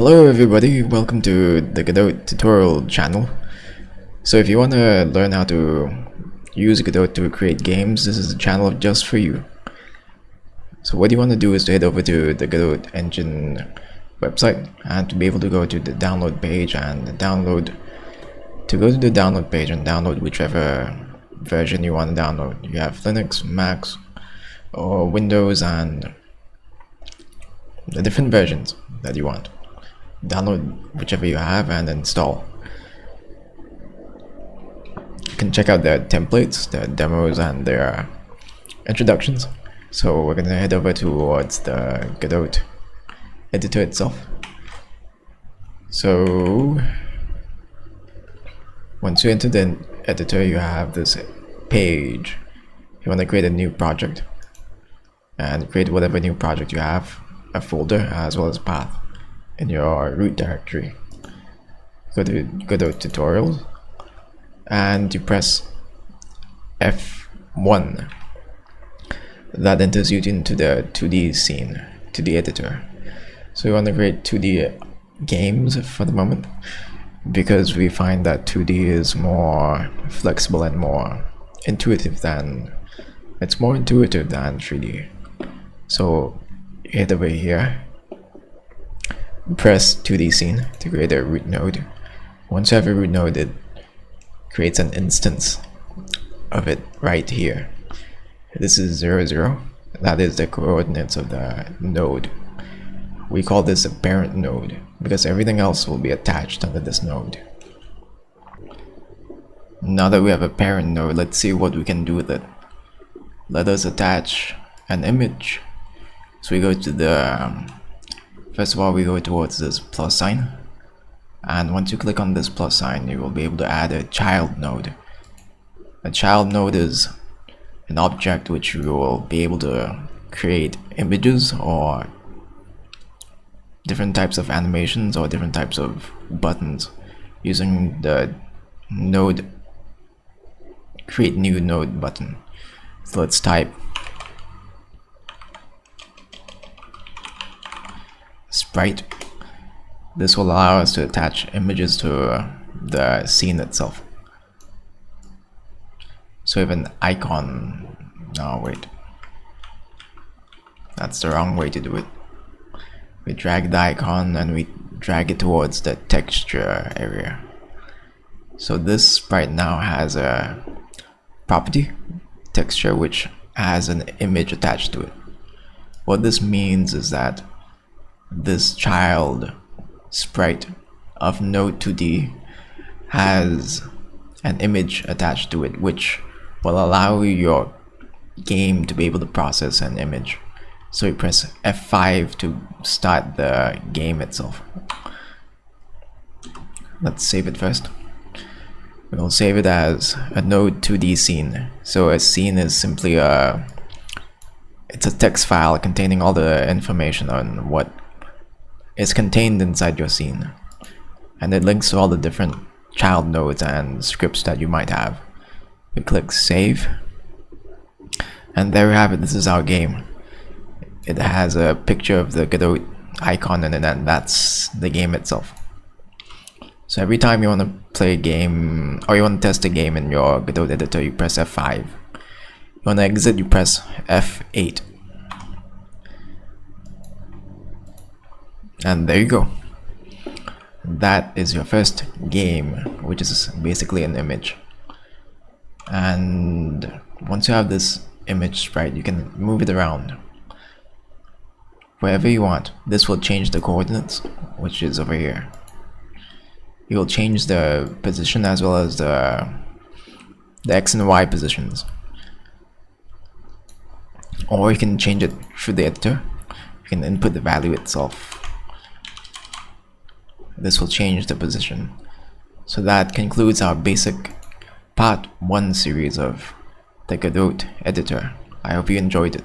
Hello everybody, welcome to the Godot tutorial channel. So if you want to learn how to use Godot to create games, this is a channel just for you. So what you want to do is to head over to the Godot engine website and to be able to go to the download page and download whichever version you want to download. You have Linux, Macs, or Windows, and the different versions that you want. Download whichever you have and install. You can check out their templates, their demos, and their introductions. So we're gonna head over towards the Godot editor itself. So once you enter the editor, you have this page. You want to create a new project and create whatever new project you have, a folder as well as path in your root directory. Go to Godot tutorials and you press F1. That enters you into the 2D scene, 2D editor. So we want to create 2D games for the moment because we find that 2D is more flexible and more intuitive than 3D. So head over here, press 2D scene to create a root node. Once you have a root node, it creates an instance of it right here. This is 0, 0. That is the coordinates of the node. We call this a parent node because everything else will be attached under this node. Now that we have a parent node, let's see what we can do with it. Let us attach an image. So we go to the first of all, we go towards this plus sign, and once you click on this plus sign, you will be able to add a child node. A child node is an object which you will be able to create images or different types of animations or different types of buttons using the node create new node button. So let's type sprite. This will allow us to attach images to the scene itself. So we have an icon. No, wait, that's the wrong way to do it. We drag the icon and we drag it towards the texture area. So this sprite now has a property texture which has an image attached to it. What this means is that this child sprite of node 2D has an image attached to it which will allow your game to be able to process an image. So you press F5 to start the game itself. Let's save it first. We'll save it as a node 2D scene. So a scene is simply it's a text file containing all the information on what is contained inside your scene, and it links to all the different child nodes and scripts that you might have. We click save, and there we have it. This is our game. It has a picture of the Godot icon in it, and that's the game itself. So every time you want to play a game or you want to test a game in your Godot editor, you press F5. You want to exit, you press F8. And there you go. That is your first game, which is basically an image. And once you have this image sprite, you can move it around wherever you want. This will change the coordinates, which is over here. It will change the position as well as the X and Y positions. Or you can change it through the editor. You can input the value itself. This will change the position. So that concludes our basic part 1 series of the Godot editor. I hope you enjoyed it.